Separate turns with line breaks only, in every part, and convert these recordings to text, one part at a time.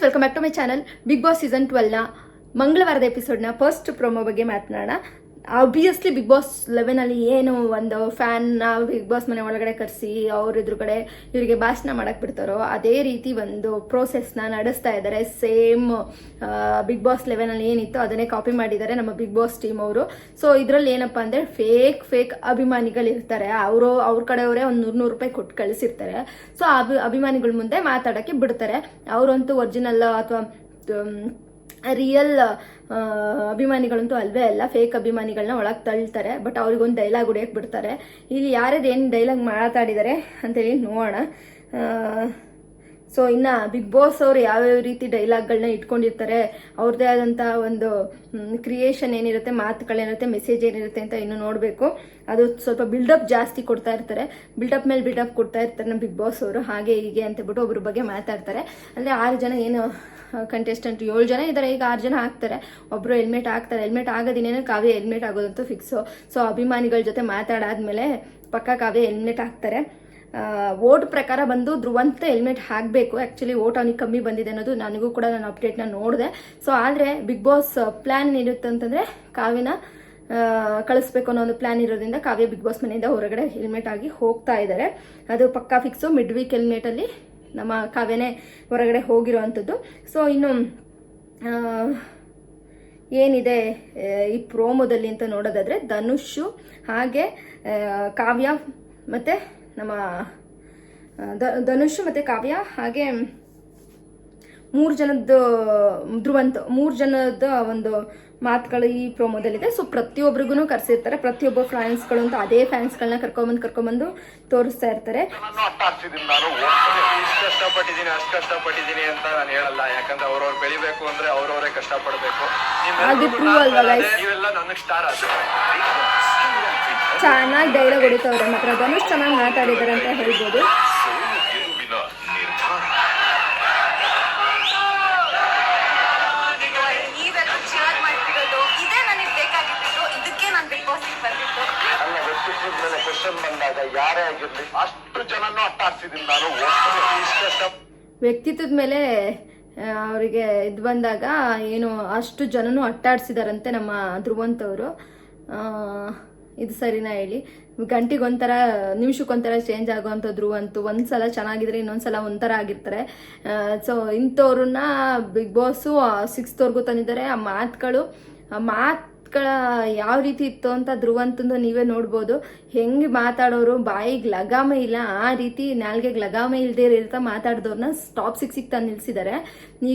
Welcome back to my channel. Bigg Boss season 12ನ ಮಂಗಳವಾರದ ಎಪಿಸೋಡ್ನ ಫಸ್ಟ್ ಪ್ರೊಮೋ ಬಗ್ಗೆ ಮಾತನಾಡೋಣ. ಆಬ್ವಿಯಸ್ಲಿ ಬಿಗ್ ಬಾಸ್ 11 ಏನು ಒಂದು ಫ್ಯಾನ್ನ ಬಿಗ್ ಬಾಸ್ ಮನೆ ಒಳಗಡೆ ಕರೆಸಿ ಅವ್ರ ಎದುರುಗಡೆ ಇವರಿಗೆ ಭಾಷಣ ಮಾಡಕ್ಕೆ ಬಿಡ್ತಾರೋ ಅದೇ ರೀತಿ ಒಂದು ಪ್ರೋಸೆಸ್ನ ನಡೆಸ್ತಾ ಇದ್ದಾರೆ. ಸೇಮ್ ಬಿಗ್ ಬಾಸ್ 11 ಏನಿತ್ತು ಅದನ್ನೇ ಕಾಪಿ ಮಾಡಿದ್ದಾರೆ ನಮ್ಮ ಬಿಗ್ ಬಾಸ್ ಟೀಮ್ ಅವರು. ಸೊ ಇದರಲ್ಲಿ ಏನಪ್ಪ ಅಂದರೆ ಫೇಕ್ ಅಭಿಮಾನಿಗಳಿರ್ತಾರೆ. ಅವ್ರ ಕಡೆಯವರೇ ಒಂದು 100 ರೂಪಾಯಿ ಕೊಟ್ಟು ಕಳಿಸಿರ್ತಾರೆ. ಸೊ ಅಭಿಮಾನಿಗಳ ಮುಂದೆ ಮಾತಾಡೋಕ್ಕೆ ಬಿಡ್ತಾರೆ. ಅವರಂತೂ ಒರಿಜಿನಲ್ ಅಥವಾ ರಿಯಲ್ ಅಭಿಮಾನಿಗಳಂತೂ ಅಲ್ವೇ ಅಲ್ಲ, ಫೇಕ್ ಅಭಿಮಾನಿಗಳನ್ನ ಒಳಗೆ ತಳ್ತಾರೆ. ಬಟ್ ಅವ್ರಿಗೊಂದು ಡೈಲಾಗ್ ಹೊಡಿಯಕ್ಕೆ ಬಿಡ್ತಾರೆ. ಇಲ್ಲಿ ಯಾರ್ದು ಏನು ಡೈಲಾಗ್ ಮಾತಾಡಿದ್ದಾರೆ ಅಂತೇಳಿ ನೋಡೋಣ. ಸೊ ಇನ್ನು ಬಿಗ್ ಬಾಸ್ ಅವರು ಯಾವ್ಯಾವ ರೀತಿ ಡೈಲಾಗ್ಗಳನ್ನ ಇಟ್ಕೊಂಡಿರ್ತಾರೆ, ಅವ್ರದ್ದೇ ಆದಂಥ ಒಂದು ಕ್ರಿಯೇಷನ್ ಏನಿರುತ್ತೆ, ಮಾತುಗಳೇನಿರುತ್ತೆ, ಮೆಸೇಜ್ ಏನಿರುತ್ತೆ ಅಂತ ಇನ್ನು ನೋಡಬೇಕು. ಅದು ಸ್ವಲ್ಪ ಬಿಲ್ಡಪ್ ಜಾಸ್ತಿ ಕೊಡ್ತಾ ಇರ್ತಾರೆ. ಬಿಲ್ಡಪ್ ಮೇಲೆ ಬಿಲ್ಡಪ್ ಕೊಡ್ತಾ ಇರ್ತಾರೆ ನಮ್ಮ ಬಿಗ್ ಬಾಸ್ ಅವರು. ಹಾಗೆ ಹೀಗೆ ಅಂತ ಬಿಟ್ಟು ಒಬ್ಬರ ಬಗ್ಗೆ ಮಾತಾಡ್ತಾರೆ. ಅಂದರೆ 6 ಜನ ಏನು ಕಂಟೆಸ್ಟೆಂಟ್ 7 ಜನ ಇದ್ದಾರೆ, ಈಗ 6 ಜನ ಹಾಕ್ತಾರೆ. ಒಬ್ಬರು ಹೆಲ್ಮೆಟ್ ಹಾಕ್ತಾರೆ. ಹೆಲ್ಮೆಟ್ ಆಗೋದಿನೇನೋ ಕಾವ್ಯ ಹೆಲ್ಮೆಟ್ ಆಗೋದಂತೂ ಫಿಕ್ಸು. ಸೊ ಅಭಿಮಾನಿಗಳ ಜೊತೆ ಮಾತಾಡಾದ್ಮೇಲೆ ಪಕ್ಕ ಕಾವ್ಯ ಹೆಲ್ಮೆಟ್ ಹಾಕ್ತಾರೆ. ವೋಟ್ ಪ್ರಕಾರ ಬಂದು ಧ್ರುವಂತ ಹೆಲ್ಮೆಟ್ ಹಾಕಬೇಕು. ಆ್ಯಕ್ಚುಲಿ ವೋಟ್ ಅವನಿಗೆ ಕಮ್ಮಿ ಬಂದಿದೆ ಅನ್ನೋದು ನನಗೂ ಕೂಡ ನಾನು ಅಪ್ಡೇಟ್ನ ನೋಡಿದೆ. ಸೊ ಆದರೆ ಬಿಗ್ ಬಾಸ್ ಪ್ಲ್ಯಾನ್ ಏನಿರುತ್ತೆ ಅಂತಂದರೆ ಕಾವ್ಯನ ಕಳಿಸ್ಬೇಕು ಅನ್ನೋ ಒಂದು ಪ್ಲ್ಯಾನ್ ಇರೋದ್ರಿಂದ ಕಾವ್ಯ ಬಿಗ್ ಬಾಸ್ ಮನೆಯಿಂದ ಹೊರಗಡೆ ಹೆಲ್ಮೆಟ್ ಆಗಿ ಹೋಗ್ತಾ ಇದ್ದಾರೆ. ಅದು ಪಕ್ಕಾ ಫಿಕ್ಸು. ಮಿಡ್ ವೀಕ್ ಹೆಲ್ಮೆಟಲ್ಲಿ ನಮ್ಮ ಕಾವ್ಯನೇ ಹೊರಗಡೆ ಹೋಗಿರೋ ಅಂಥದ್ದು. ಸೊ ಇನ್ನು ಏನಿದೆ ಈ ಪ್ರೋಮೋದಲ್ಲಿ ಅಂತ ನೋಡೋದಾದರೆ ಧನುಷು ಹಾಗೆ ಕಾವ್ಯ ಮತ್ತು ನಮ್ಮ ಧನುಷ್ ಮತ್ತು ಕಾವ್ಯ ಹಾಗೆ 3 ಜನದ ಧ್ರುವಂತ 3 ಜನದ ಒಂದು ಮಾತುಗಳು ಈ ಪ್ರೋಮೋದಲ್ಲಿದೆ. ಸೊ ಪ್ರತಿಯೊಬ್ಬರಿಗೂ ಕರೆಸಿರ್ತಾರೆ. ಪ್ರತಿಯೊಬ್ಬ ಫ್ಯಾನ್ಸ್ಗಳು ಅಂತ ಅದೇ ಫ್ಯಾನ್ಸ್ಗಳನ್ನ ಕರ್ಕೊಂಬಂದು ತೋರಿಸ್ತಾ ಇರ್ತಾರೆ.
ಕಷ್ಟಪಟ್ಟಿದ್ದೀನಿ ಅಷ್ಟು ಕಷ್ಟಪಟ್ಟಿದ್ದೀನಿ ಅಂತ ನಾನು ಹೇಳಲ್ಲ. ಯಾಕಂದ್ರೆ ಅವ್ರವ್ರು ಬೆಳಿಬೇಕು ಅಂದ್ರೆ ಅವ್ರವರೇ ಕಷ್ಟಪಡಬೇಕು. ನೀವೆಲ್ಲ ನನಗೆ ಸ್ಟಾರ್
ಚೆನ್ನಾಗಿ ಡೈಲಾಗ್ ಹೊಡಿತವ್ರೆ. ಮಾತ್ರ ಧನುಷ್ ಚೆನ್ನಾಗಿ ಮಾತಾಡಿದ್ದಾರೆ ಅಂತ ಹೇಳ್ಬೋದು. ವ್ಯಕ್ತಿತ್ವದ ಮೇಲೆ ಅವರಿಗೆ ಇದು ಬಂದಾಗ ಏನು ಅಷ್ಟು ಜನನು ಅಟ್ಟಾಡ್ಸಿದಾರಂತೆ ನಮ್ಮ ಧ್ರುವಂತ್ ಅವರು. ಇದು ಸರಿನಾ ಹೇಳಿ? ಗಂಟೆಗೊಂಥರ ನಿಮಿಷಕ್ಕೊಂಥರ ಚೇಂಜ್ ಆಗುವಂಥ ಧ್ರುವಂತು ಒಂದ್ಸಲ ಚೆನ್ನಾಗಿದ್ರೆ ಇನ್ನೊಂದ್ಸಲ ಒಂಥರ ಆಗಿರ್ತಾರೆ. ಸೊ ಇಂಥವ್ರನ್ನ ಬಿಗ್ ಬಾಸು 6th ತಂದಿದ್ದಾರೆ. ಆ ಮಾತುಗಳ ಯಾವ ರೀತಿ ಇತ್ತು ಅಂತ ಧ್ರುವಂತಂದು ನೀವೇ ನೋಡ್ಬೋದು. ಹೆಂಗೆ ಮಾತಾಡೋರು, ಬಾಯಿಗೆ ಲಗಾಮ ಇಲ್ಲ, ಆ ರೀತಿ ನಾಲ್ಗೆಗೆ ಲಗಾಮ ಇಲ್ಲದೆ ಇರ್ತಾ ಮಾತಾಡಿದವ್ರನ್ನ ಟಾಪ್ 6ಗೆ ತಂದು ನಿಲ್ಸಿದ್ದಾರೆ.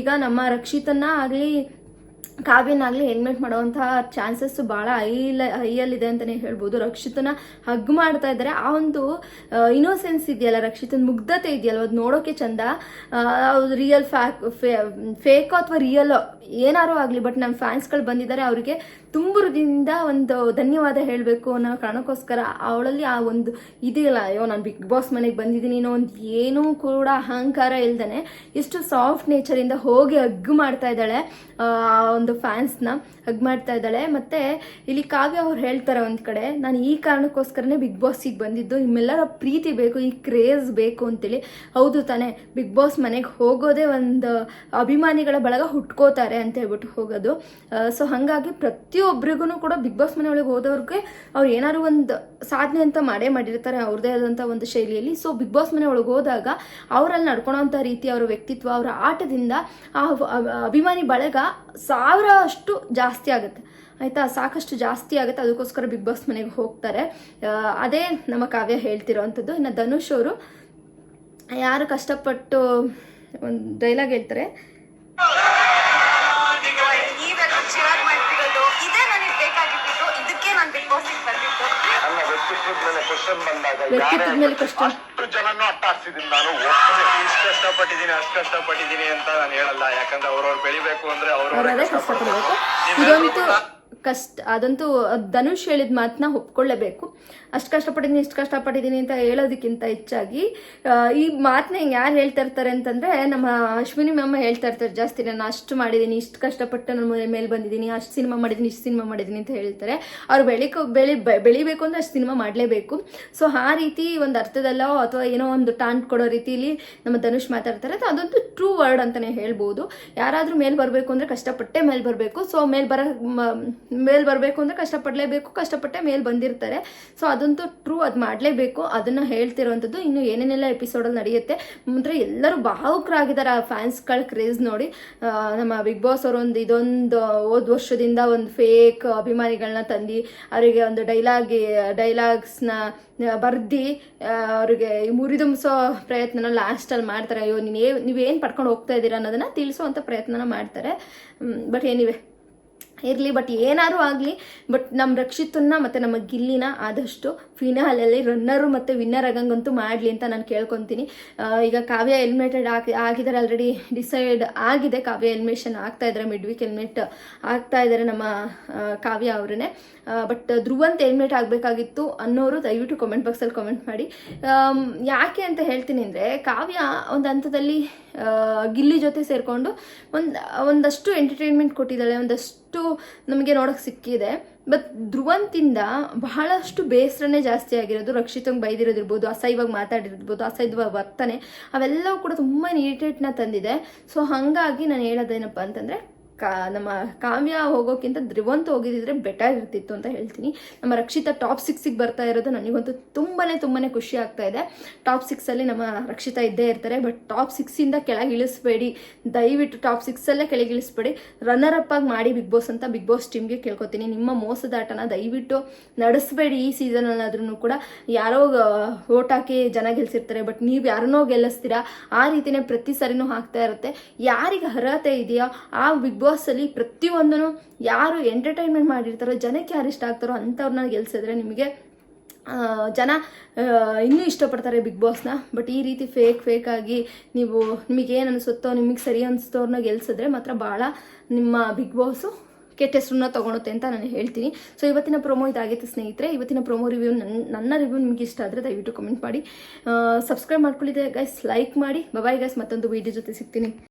ಈಗ ನಮ್ಮ ರಕ್ಷಿತನ್ನ ಆಗಲಿ ಕಾವ್ಯನಾಗಲಿ ಹೆಲ್ಮೆಟ್ ಮಾಡೋವಂಥ ಚಾನ್ಸಸ್ ಭಾಳ ಹೈಯಲ್ಲಿದೆ ಅಂತಲೇ ಹೇಳ್ಬೋದು. ರಕ್ಷಿತನ ಹಗ್ ಮಾಡ್ತಾ ಇದ್ದಾರೆ. ಆ ಒಂದು ಇನೋಸೆನ್ಸ್ ಇದೆಯಲ್ಲ, ರಕ್ಷಿತನ ಮುಗ್ಧತೆ ಇದೆಯಲ್ಲ, ಅದು ನೋಡೋಕೆ ಚಂದ. ರಿಯಲ್ ಫೇಕೋ ಅಥವಾ ರಿಯಲ್ ಏನಾರು ಆಗಲಿ, ಬಟ್ ನಮ್ಮ ಫ್ಯಾನ್ಸ್ಗಳು ಬಂದಿದ್ದಾರೆ, ಅವರಿಗೆ ತುಂಬುರದಿಂದ ಒಂದು ಧನ್ಯವಾದ ಹೇಳಬೇಕು ಅನ್ನೋ ಕಾರಣಕ್ಕೋಸ್ಕರ ಅವಳಲ್ಲಿ ಆ ಒಂದು ಇದೆಯಲ್ಲ, ಅಯ್ಯೋ ನಾನು ಬಿಗ್ ಬಾಸ್ ಮನೆಗೆ ಬಂದಿದ್ದೀನಿ ಅನ್ನೋ ಒಂದು ಏನೂ ಕೂಡ ಅಹಂಕಾರ ಇಲ್ದೇ ಎಷ್ಟು ಸಾಫ್ಟ್ ನೇಚರಿಂದ ಹೋಗಿ ಹಗ್ ಮಾಡ್ತಾ ಇದ್ದಾಳೆ. ಒಂದು ಫ್ಯಾನ್ಸ್ನ ಹಗ್ ಮಾಡ್ತಾ ಇದ್ದಾಳೆ. ಮತ್ತು ಇಲ್ಲಿ ಕಾವ್ಯ ಅವ್ರು ಹೇಳ್ತಾರೆ ಒಂದು ಕಡೆ, ನಾನು ಈ ಕಾರಣಕ್ಕೋಸ್ಕರನೇ ಬಿಗ್ ಬಾಸಿಗೆ ಬಂದಿದ್ದು, ನಿಮ್ಮೆಲ್ಲರ ಪ್ರೀತಿ ಬೇಕು, ಈ ಕ್ರೇಜ್ ಬೇಕು ಅಂತೇಳಿ. ಹೌದು ತಾನೇ, ಬಿಗ್ ಬಾಸ್ ಮನೆಗೆ ಹೋಗೋದೇ ಒಂದು ಅಭಿಮಾನಿಗಳ ಬಳಗ ಹುಟ್ಕೋತಾರೆ ಅಂತ ಹೇಳ್ಬಿಟ್ಟು ಹೋಗೋದು. ಸೊ ಹಾಗಾಗಿ ಪ್ರತಿಯೊಬ್ಬರಿಗೂ ಕೂಡ ಬಿಗ್ ಬಾಸ್ ಮನೆ ಒಳಗೆ ಹೋದವ್ರಿಗೆ ಅವ್ರು ಏನಾದ್ರು ಒಂದು ಸಾಧನೆ ಅಂತ ಮಾಡಿರ್ತಾರೆ ಅವ್ರದ್ದೇ ಆದಂಥ ಒಂದು ಶೈಲಿಯಲ್ಲಿ. ಸೊ ಬಿಗ್ ಬಾಸ್ ಮನೆ ಒಳಗೆ ಹೋದಾಗ ಅವರಲ್ಲಿ ನಡ್ಕೊಳೋಂಥ ರೀತಿ, ಅವರ ವ್ಯಕ್ತಿತ್ವ, ಅವರ ಆಟದಿಂದ ಆ ಅಭಿಮಾನಿ ಬಳಗ 1000 ಅಷ್ಟು ಜಾಸ್ತಿ ಆಗುತ್ತೆ. ಆಯಿತಾ, ಸಾಕಷ್ಟು ಜಾಸ್ತಿ ಆಗುತ್ತೆ. ಅದಕ್ಕೋಸ್ಕರ ಬಿಗ್ ಬಾಸ್ ಮನೆಗೆ ಹೋಗ್ತಾರೆ. ಅದೇ ನಮ್ಮ ಕಾವ್ಯ ಹೇಳ್ತಿರೋ ಅಂಥದ್ದು. ಇನ್ನು ಧನುಷ್ ಅವರು ಯಾರು ಕಷ್ಟಪಟ್ಟು ಒಂದು ಡೈಲಾಗ್ ಹೇಳ್ತಾರೆ, ವ್ಯಕ್ತಿತ್ವದ ಮೇಲೆ
ಕಷ್ಟಪಟ್ಟಿದ್ದೀನಿ ಅಷ್ಟು ಕಷ್ಟಪಟ್ಟಿದ್ದೀನಿ ಅಂತ ನಾನು ಹೇಳಲ್ಲ. ಯಾಕಂದ್ರೆ ಅವ್ರವ್ರು ಬೆಳಿಬೇಕು ಅಂದ್ರೆ ಅವ್ರವರೇ
ಕಷ್ಟಪಡಬೇಕು. ಇದಂತೂ ಅದಂತೂ ಧನುಷ್ ಹೇಳಿದ ಮಾತನ್ನ ಒಪ್ಕೊಳ್ಳೇಬೇಕು. ಅಷ್ಟು ಕಷ್ಟಪಟ್ಟಿದ್ದೀನಿ ಇಷ್ಟು ಕಷ್ಟಪಟ್ಟಿದ್ದೀನಿ ಅಂತ ಹೇಳೋದಕ್ಕಿಂತ ಹೆಚ್ಚಾಗಿ ಈ ಮಾತನ್ನ ಯಾರು ಹೇಳ್ತಾ ಇರ್ತಾರೆ ಅಂತಂದರೆ ನಮ್ಮ ಅಶ್ವಿನಿ ಮ್ಯಾಮ್ ಹೇಳ್ತಾ ಇರ್ತಾರೆ ಜಾಸ್ತಿ. ನಾನು ಅಷ್ಟು ಮಾಡಿದ್ದೀನಿ, ಇಷ್ಟು ಕಷ್ಟಪಟ್ಟು ನನ್ನ ಮೇಲೆ ಬಂದಿದ್ದೀನಿ, ಅಷ್ಟು ಸಿನಿಮಾ ಮಾಡಿದ್ದೀನಿ, ಇಷ್ಟು ಸಿನಿಮಾ ಮಾಡಿದ್ದೀನಿ ಅಂತ ಹೇಳ್ತಾರೆ. ಅವ್ರು ಬೆಳಿಬೇಕು ಅಂದರೆ ಅಷ್ಟು ಸಿನಿಮಾ ಮಾಡಲೇಬೇಕು. ಸೊ ಆ ರೀತಿ ಒಂದು ಅರ್ಥದಲ್ಲೋ ಅಥವಾ ಏನೋ ಒಂದು ಟಾಂಟ್ ಕೊಡೋ ರೀತಿಯಲ್ಲಿ ನಮ್ಮ ಧನುಷ್ ಮಾತಾಡ್ತಾರೆ. ಅದಂತೂ ಟ್ರೂ ವರ್ಡ್ ಅಂತಲೇ ಹೇಳ್ಬೋದು. ಯಾರಾದರೂ ಮೇಲೆ ಬರಬೇಕು ಅಂದರೆ ಕಷ್ಟಪಟ್ಟೆ ಮೇಲೆ ಬರಬೇಕು. ಸೊ ಮೇಲೆ ಬರಬೇಕು ಅಂದರೆ ಕಷ್ಟಪಡಲೇಬೇಕು, ಕಷ್ಟಪಟ್ಟೆ ಮೇಲೆ ಬಂದಿರ್ತಾರೆ. ಸೊ ಅದಂತೂ ಟ್ರೂ, ಅದು ಮಾಡಲೇಬೇಕು. ಅದನ್ನು ಹೇಳ್ತಿರೋವಂಥದ್ದು. ಇನ್ನು ಏನೇನೆಲ್ಲ ಎಪಿಸೋಡಲ್ಲಿ ನಡೆಯುತ್ತೆ ಅಂದರೆ ಎಲ್ಲರೂ ಭಾವುಕರಾಗಿದ್ದಾರೆ ಆ ಫ್ಯಾನ್ಸ್ಗಳ ಕ್ರೇಜ್ ನೋಡಿ. ನಮ್ಮ ಬಿಗ್ ಬಾಸ್ ಅವರು ಇದೊಂದು ಹೋದ ವರ್ಷದಿಂದ ಒಂದು ಫೇಕ್ ಅಭಿಮಾನಿಗಳನ್ನ ತಂದು ಅವರಿಗೆ ಒಂದು ಡೈಲಾಗ್ಸ್ನ ಬರ್ದು ಅವ್ರಿಗೆ ಮುರಿದುಂಬಿಸೋ ಪ್ರಯತ್ನನ ಲಾಸ್ಟಲ್ಲಿ ಮಾಡ್ತಾರೆ. ಅಯ್ಯೋ ನೀವೇನು ಪಡ್ಕೊಂಡು ಹೋಗ್ತಾ ಇದ್ದೀರಾ ಅನ್ನೋದನ್ನು ತಿಳಿಸೋವಂಥ ಪ್ರಯತ್ನನ ಮಾಡ್ತಾರೆ. ಬಟ್ ಏನಿವೆ ಇರಲಿ, ಬಟ್ ಏನಾದರೂ ಆಗಲಿ, ಬಟ್ ನಮ್ಮ ರಕ್ಷಿತನ್ನ ಮತ್ತು ನಮ್ಮ ಗಿಲ್ಲಿನ ಆದಷ್ಟು ಫಿನಾಲಲ್ಲಿ ರನ್ನರು ಮತ್ತು ವಿನ್ನರ್ ಆಗಂಗಂತೂ ಮಾಡಲಿ ಅಂತ ನಾನು ಕೇಳ್ಕೊತೀನಿ. ಈಗ ಕಾವ್ಯ ಎಲಿಮಿನೇಟೆಡ್ ಆಗಿದ್ದಾರೆ, ಆಲ್ರೆಡಿ ಡಿಸೈಡ್ ಆಗಿದೆ. ಕಾವ್ಯ ಎಲಿಮಿನೇಷನ್ ಆಗ್ತಾ ಇದ್ದಾರೆ, ಮಿಡ್ ವೀಕ್ ಎಲಿಮಿನೇಟ್ ಆಗ್ತಾ ಇದ್ದಾರೆ ನಮ್ಮ ಕಾವ್ಯ ಅವರೇ. ಬಟ್ ಧ್ರುವಂತ ಎಲಿಮಿನೇಟ್ ಆಗಬೇಕಾಗಿತ್ತು ಅನ್ನೋರು ದಯವಿಟ್ಟು ಕಾಮೆಂಟ್ ಬಾಕ್ಸಲ್ಲಿ ಕಾಮೆಂಟ್ ಮಾಡಿ. ಯಾಕೆ ಅಂತ ಹೇಳ್ತೀನಿ ಅಂದರೆ, ಕಾವ್ಯ ಒಂದು ಹಂತದಲ್ಲಿ ಗಿಲ್ಲಿ ಜೊತೆ ಸೇರಿಕೊಂಡು ಒಂದಷ್ಟು ಎಂಟರ್ಟೈನ್ಮೆಂಟ್ ಕೊಟ್ಟಿದ್ದಾಳೆ, ಒಂದಷ್ಟು ನಮಗೆ ನೋಡೋಕೆ ಸಿಕ್ಕಿದೆ. ಬಟ್ ಧ್ರುವಂತಿಂದ ಬಹಳಷ್ಟು ಬೇಸರನೇ ಜಾಸ್ತಿ ಆಗಿರೋದು. ರಕ್ಷಿತಂಗೆ ಬೈದಿರೋದಿರ್ಬೋದು, ಅಸಹ್ಯವಾಗಿ ಮಾತಾಡಿರ್ಬೋದು, ಅಸಹ್ಯದ ವರ್ತನೆ, ಅವೆಲ್ಲವೂ ಕೂಡ ತುಂಬ ಇರಿಟೇಟ್ನ ತಂದಿದೆ. ಸೊ ಹಾಗಾಗಿ ನಾನು ಹೇಳೋದೇನಪ್ಪ ಅಂತಂದರೆ, ನಮ್ಮ ಕಾವ್ಯ ಹೋಗೋಕ್ಕಿಂತ ಧ್ರುವಂತ ಹೋಗಿದ್ದಿದ್ರೆ ಬೆಟರ್ ಇರ್ತಿತ್ತು ಅಂತ ಹೇಳ್ತೀನಿ. ನಮ್ಮ ರಕ್ಷಿತಾ ಟಾಪ್ 6ಗೆ ಬರ್ತಾ ಇರೋದು ನನಗಂತೂ ತುಂಬಾ ಖುಷಿ ಆಗ್ತಾ ಇದೆ. ಟಾಪ್ 6ಅಲ್ಲಿ ನಮ್ಮ ರಕ್ಷಿತಾ ಇದ್ದೇ ಇರ್ತಾರೆ. ಬಟ್ ಟಾಪ್ 6ಇಂದ ಕೆಳಗೆ ಇಳಿಸ್ಬೇಡಿ, ದಯವಿಟ್ಟು ಟಾಪ್ 6ಅಲ್ಲೇ ಕೆಳಗೆ ಇಳಿಸ್ಬೇಡಿ. ರನ್ನರ್ ಅಪ್ ಆಗಿ ಮಾಡಿ ಬಿಗ್ ಬಾಸ್ ಅಂತ ಬಿಗ್ ಬಾಸ್ ಟೀಮ್ಗೆ ಕೇಳ್ಕೊತೀನಿ. ನಿಮ್ಮ ಮೋಸದಾಟನ ದಯವಿಟ್ಟು ನಡೆಸಬೇಡಿ. ಈ ಸೀಸನಲ್ಲಾದ್ರೂ ಕೂಡ ಯಾರೋ ಓಟ್ ಹಾಕಿ ಜನ ಗೆಲ್ಸಿರ್ತಾರೆ, ಬಟ್ ನೀವು ಯಾರನ್ನೋ ಗೆಲ್ಲಿಸ್ತೀರಾ. ಆ ರೀತಿನೇ ಪ್ರತಿ ಸರಿನೂ ಆಗ್ತಾ ಇರುತ್ತೆ. ಯಾರಿಗೆ ಅರ್ಹತೆ ಇದೆಯೋ ಆ ಬಿಗ್ ಬಾಸ್ ಅಲ್ಲಿ ಪ್ರತಿಯೊಂದನ್ನು ಯಾರು ಎಂಟರ್ಟೈನ್ಮೆಂಟ್ ಮಾಡಿರ್ತಾರೋ, ಜನಕ್ಕೆ ಯಾರು ಇಷ್ಟ ಆಗ್ತಾರೋ ಅಂಥವ್ರನ್ನ ಗೆಲ್ಸಿದ್ರೆ ನಿಮಗೆ ಜನ ಇನ್ನೂ ಇಷ್ಟಪಡ್ತಾರೆ ಬಿಗ್ ಬಾಸ್ನ. ಬಟ್ ಈ ರೀತಿ ಫೇಕ್ ಆಗಿ ನಿಮಗೇನು ಅನಿಸುತ್ತೋ, ನಿಮಗೆ ಸರಿ ಅನಿಸ್ತೋರ್ನ ಗೆಲ್ಸಿದ್ರೆ ಮಾತ್ರ ಭಾಳ ನಿಮ್ಮ ಬಿಗ್ ಬಾಸು ಕೆಟ್ಟ ಹೆಸರನ್ನ ತೊಗೊಳುತ್ತೆ ಅಂತ ನಾನು ಹೇಳ್ತೀನಿ. ಸೊ ಇವತ್ತಿನ ಪ್ರೊಮೋ ಇದಾಗಿತ್ತು ಸ್ನೇಹಿತರೆ. ಇವತ್ತಿನ ಪ್ರೊಮೋ ರಿವ್ಯೂ ನನ್ನ ರಿವ್ಯೂ ನಿಮಗೆ ಇಷ್ಟ ಆದರೆ ದಯವಿಟ್ಟು ಕಮೆಂಟ್ ಮಾಡಿ, ಸಬ್ಸ್ಕ್ರೈಬ್ ಮಾಡ್ಕೊಳ್ಳಿದೆ ಗೈಸ್, ಲೈಕ್ ಮಾಡಿ. ಬಾಯ್ ಗೈಸ್, ಮತ್ತೊಂದು ವೀಡಿಯೋ ಜೊತೆ ಸಿಗ್ತೀನಿ.